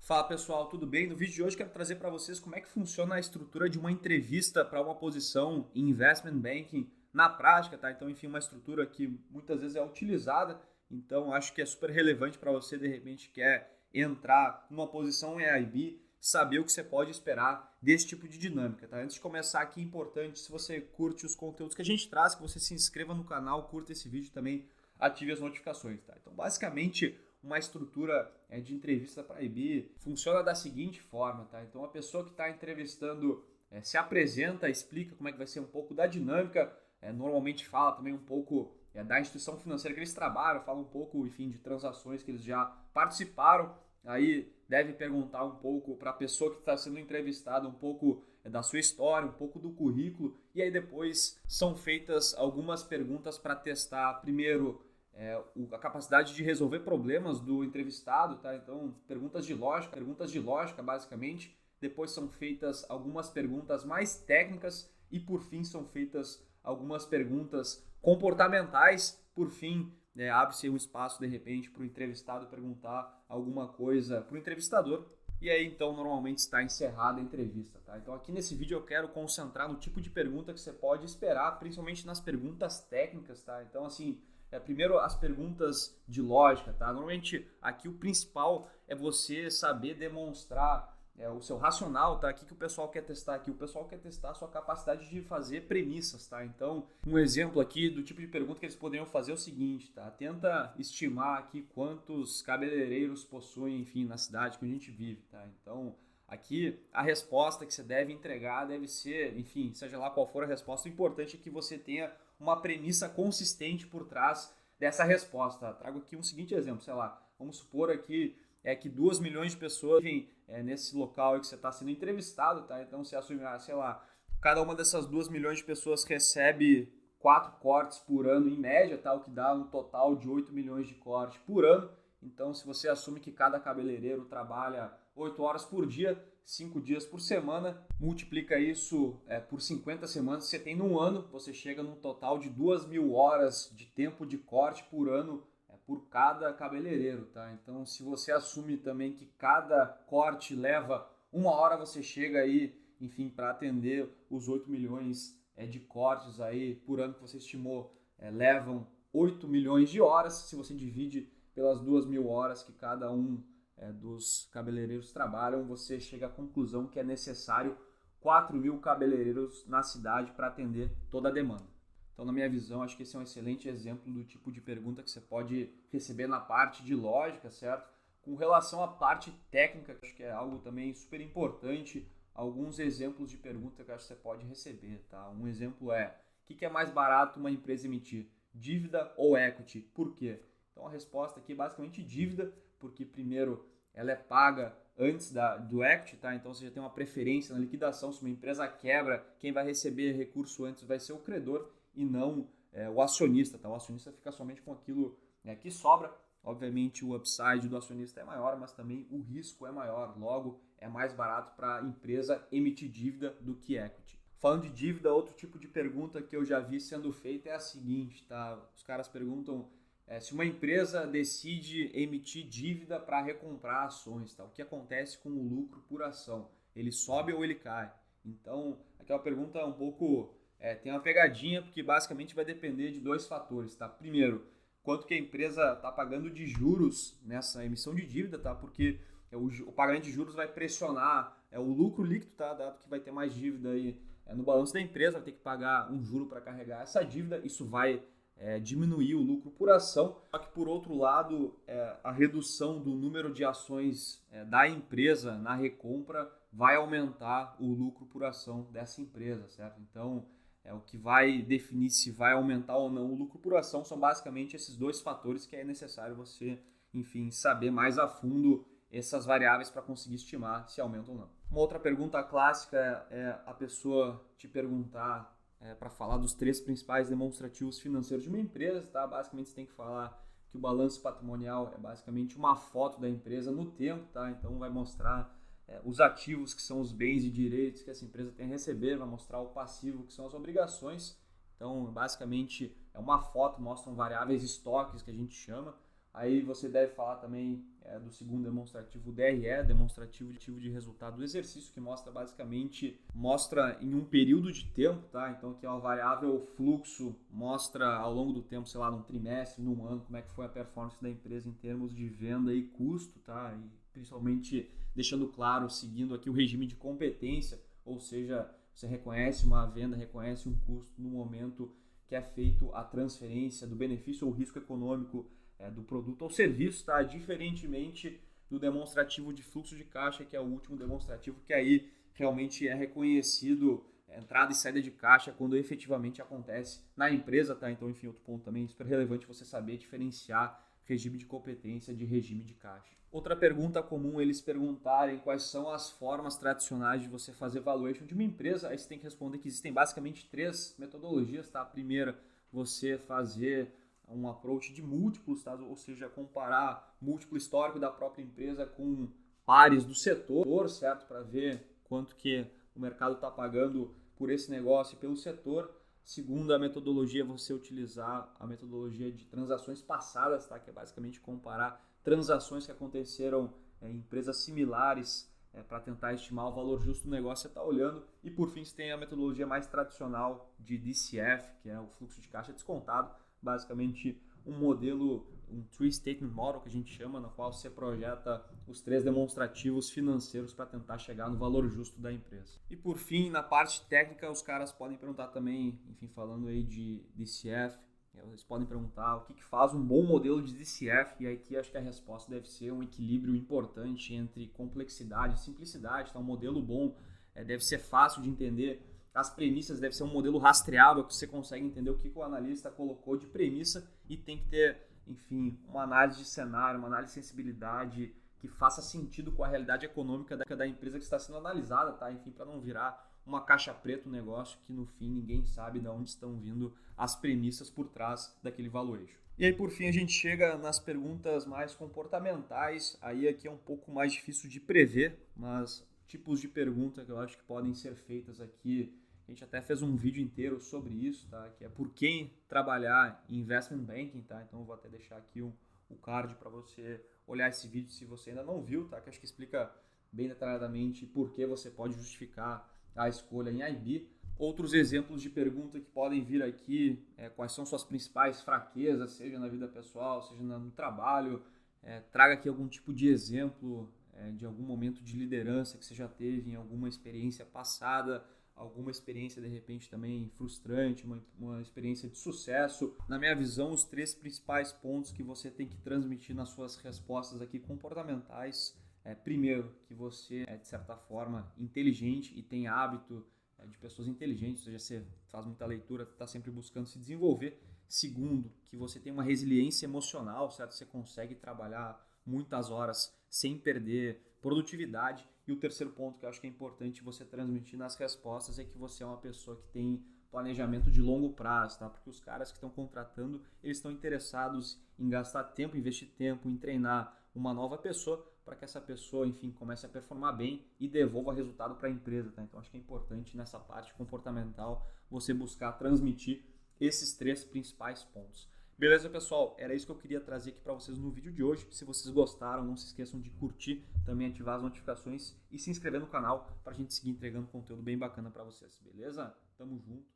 Fala pessoal, tudo bem? No vídeo de hoje quero trazer para vocês como é que funciona a estrutura de uma entrevista para uma posição em Investment Banking na prática, tá? Então, enfim, uma estrutura que muitas vezes é utilizada, então acho que é super relevante para você, de repente, quer entrar numa posição em IB, saber o que você pode esperar desse tipo de dinâmica, tá? Antes de começar aqui, é importante, se você curte os conteúdos que a gente traz, que você se inscreva no canal, curta esse vídeo também, ative as notificações, tá? Então, basicamente, uma estrutura de entrevista para IB funciona da seguinte forma, tá? Então a pessoa que está entrevistando se apresenta, explica como é que vai ser um pouco da dinâmica, normalmente fala também um pouco da instituição financeira que eles trabalham, fala um pouco, enfim, de transações que eles já participaram, aí deve perguntar um pouco para a pessoa que está sendo entrevistada um pouco da sua história, um pouco do currículo, e aí depois são feitas algumas perguntas para testar, primeiro, a capacidade de resolver problemas do entrevistado, tá? Então, perguntas de lógica basicamente. Depois são feitas algumas perguntas mais técnicas e, por fim, são feitas algumas perguntas comportamentais. Por fim, abre-se um espaço, de repente, para o entrevistado perguntar alguma coisa para o entrevistador. E aí, então, normalmente está encerrada a entrevista, tá? Então, aqui nesse vídeo eu quero concentrar no tipo de pergunta que você pode esperar, principalmente nas perguntas técnicas, tá? Então, assim, primeiro as perguntas de lógica, tá? Normalmente aqui o principal é você saber demonstrar o seu racional, tá? O que o pessoal quer testar aqui? O pessoal quer testar a sua capacidade de fazer premissas, tá? Então, um exemplo aqui do tipo de pergunta que eles poderiam fazer é o seguinte, tá? Tenta estimar aqui quantos cabeleireiros possuem, enfim, na cidade que a gente vive, tá? Então, aqui a resposta que você deve entregar deve ser, enfim, seja lá qual for a resposta, o importante é que você tenha uma premissa consistente por trás dessa resposta. Trago aqui um seguinte exemplo, sei lá, vamos supor aqui que 2 milhões de pessoas vivem nesse local que você está sendo entrevistado, tá? Então você assume, sei lá, cada uma dessas 2 milhões de pessoas recebe 4 cortes por ano em média, tá? O que dá um total de 8 milhões de cortes por ano. Então, se você assume que cada cabeleireiro trabalha 8 horas por dia, 5 dias por semana, multiplica isso por 50 semanas, você tem num ano, você chega num total de 2.000 horas de tempo de corte por ano por cada cabeleireiro, tá? Então, se você assume também que cada corte leva 1 hora, você chega aí, enfim, para atender os 8 milhões de cortes aí por ano que você estimou, levam 8 milhões de horas. Se você divide pelas 2.000 horas que cada um dos cabeleireiros trabalham, você chega à conclusão que é necessário 4.000 cabeleireiros na cidade para atender toda a demanda. Então, na minha visão, acho que esse é um excelente exemplo do tipo de pergunta que você pode receber na parte de lógica, certo? Com relação à parte técnica, acho que é algo também super importante, alguns exemplos de pergunta que acho que você pode receber, tá? Um exemplo é, o que é mais barato uma empresa emitir? Dívida ou equity? Por quê? Então, a resposta aqui é basicamente dívida, porque primeiro ela é paga antes do equity, tá? Então você já tem uma preferência na liquidação. Se uma empresa quebra, quem vai receber recurso antes vai ser o credor e não o acionista, tá? O acionista fica somente com aquilo que sobra. Obviamente o upside do acionista é maior, mas também o risco é maior. Logo, é mais barato para a empresa emitir dívida do que equity. Falando de dívida, outro tipo de pergunta que eu já vi sendo feita é a seguinte, tá? Os caras perguntam se uma empresa decide emitir dívida para recomprar ações, tá? O que acontece com o lucro por ação? Ele sobe ou ele cai? Então, aquela pergunta é um pouco... tem uma pegadinha, porque basicamente vai depender de dois fatores, tá? Primeiro, quanto que a empresa está pagando de juros nessa emissão de dívida, tá? Porque o pagamento de juros vai pressionar o lucro líquido, tá? Dado que vai ter mais dívida aí no balanço da empresa, vai ter que pagar um juro para carregar essa dívida, isso vai diminuir o lucro por ação. Só que, por outro lado, a redução do número de ações da empresa na recompra vai aumentar o lucro por ação dessa empresa, certo? Então, o que vai definir se vai aumentar ou não o lucro por ação são basicamente esses dois fatores que é necessário você, enfim, saber mais a fundo essas variáveis para conseguir estimar se aumenta ou não. Uma outra pergunta clássica é a pessoa te perguntar para falar dos 3 principais demonstrativos financeiros de uma empresa, tá? Basicamente você tem que falar que o balanço patrimonial é basicamente uma foto da empresa no tempo, tá? Então vai mostrar os ativos, que são os bens e direitos que essa empresa tem a receber, vai mostrar o passivo, que são as obrigações. Então, basicamente, é uma foto, mostram variáveis estoques, que a gente chama. Aí você deve falar também do segundo demonstrativo, DRE, demonstrativo de resultado do exercício, que mostra em um período de tempo, tá? Então aqui é uma variável fluxo, mostra ao longo do tempo, sei lá, num trimestre, num ano, como é que foi a performance da empresa em termos de venda e custo, tá? E principalmente deixando claro, seguindo aqui o regime de competência, ou seja, você reconhece uma venda, reconhece um custo no momento que é feito a transferência do benefício ou risco econômico do produto ou serviço, tá? Diferentemente do demonstrativo de fluxo de caixa, que é o último demonstrativo, que aí realmente é reconhecido entrada e saída de caixa quando efetivamente acontece na empresa, tá? Então, enfim, outro ponto também super relevante você saber diferenciar regime de competência de regime de caixa. Outra pergunta comum eles perguntarem quais são as formas tradicionais de você fazer valuation de uma empresa, aí você tem que responder que existem basicamente 3 metodologias, tá? A primeira, você fazer um approach de múltiplos, tá? Ou seja, comparar múltiplo histórico da própria empresa com pares do setor, certo? Para ver quanto que o mercado está pagando por esse negócio e pelo setor. Segunda metodologia é você utilizar a metodologia de transações passadas, tá? Que é basicamente comparar transações que aconteceram em empresas similares para tentar estimar o valor justo do negócio que você está olhando. E por fim, você tem a metodologia mais tradicional de DCF, que é o fluxo de caixa descontado, basicamente um modelo, um Three Statement Model que a gente chama, no qual você projeta os 3 demonstrativos financeiros para tentar chegar no valor justo da empresa. E por fim, na parte técnica, os caras podem perguntar também, enfim, falando aí de DCF, eles podem perguntar o que faz um bom modelo de DCF, e aqui acho que a resposta deve ser um equilíbrio importante entre complexidade e simplicidade. Então, um modelo bom deve ser fácil de entender, as premissas deve ser um modelo rastreável, que você consegue entender o que o analista colocou de premissa e tem que ter, enfim, uma análise de cenário, uma análise de sensibilidade que faça sentido com a realidade econômica da empresa que está sendo analisada, tá? Enfim, para não virar uma caixa preta, um negócio que no fim ninguém sabe de onde estão vindo as premissas por trás daquele valuation. E aí por fim a gente chega nas perguntas mais comportamentais, aí aqui é um pouco mais difícil de prever, mas tipos de pergunta que eu acho que podem ser feitas aqui, a gente até fez um vídeo inteiro sobre isso, tá? Que é por quem trabalhar em investment banking, tá? Então eu vou até deixar aqui o card para você olhar esse vídeo se você ainda não viu, tá? Que acho que explica bem detalhadamente por que você pode justificar a escolha em IB. Outros exemplos de pergunta que podem vir aqui, quais são suas principais fraquezas, seja na vida pessoal, seja no trabalho, traga aqui algum tipo de exemplo de algum momento de liderança que você já teve em alguma experiência passada, alguma experiência de repente também frustrante, uma experiência de sucesso. Na minha visão, os 3 principais pontos que você tem que transmitir nas suas respostas aqui comportamentais primeiro, que você é de certa forma inteligente e tem hábito de pessoas inteligentes, ou seja, você faz muita leitura, está sempre buscando se desenvolver. Segundo, que você tem uma resiliência emocional, certo? Você consegue trabalhar muitas horas sem perder produtividade. E o terceiro ponto que eu acho que é importante você transmitir nas respostas é que você é uma pessoa que tem planejamento de longo prazo, tá? Porque os caras que estão contratando, eles estão interessados em gastar tempo, investir tempo, em treinar uma nova pessoa para que essa pessoa, enfim, comece a performar bem e devolva resultado para a empresa, tá? Então acho que é importante nessa parte comportamental você buscar transmitir esses 3 principais pontos. Beleza, pessoal? Era isso que eu queria trazer aqui para vocês no vídeo de hoje. Se vocês gostaram, não se esqueçam de curtir, também ativar as notificações e se inscrever no canal para a gente seguir entregando conteúdo bem bacana para vocês, beleza? Tamo junto.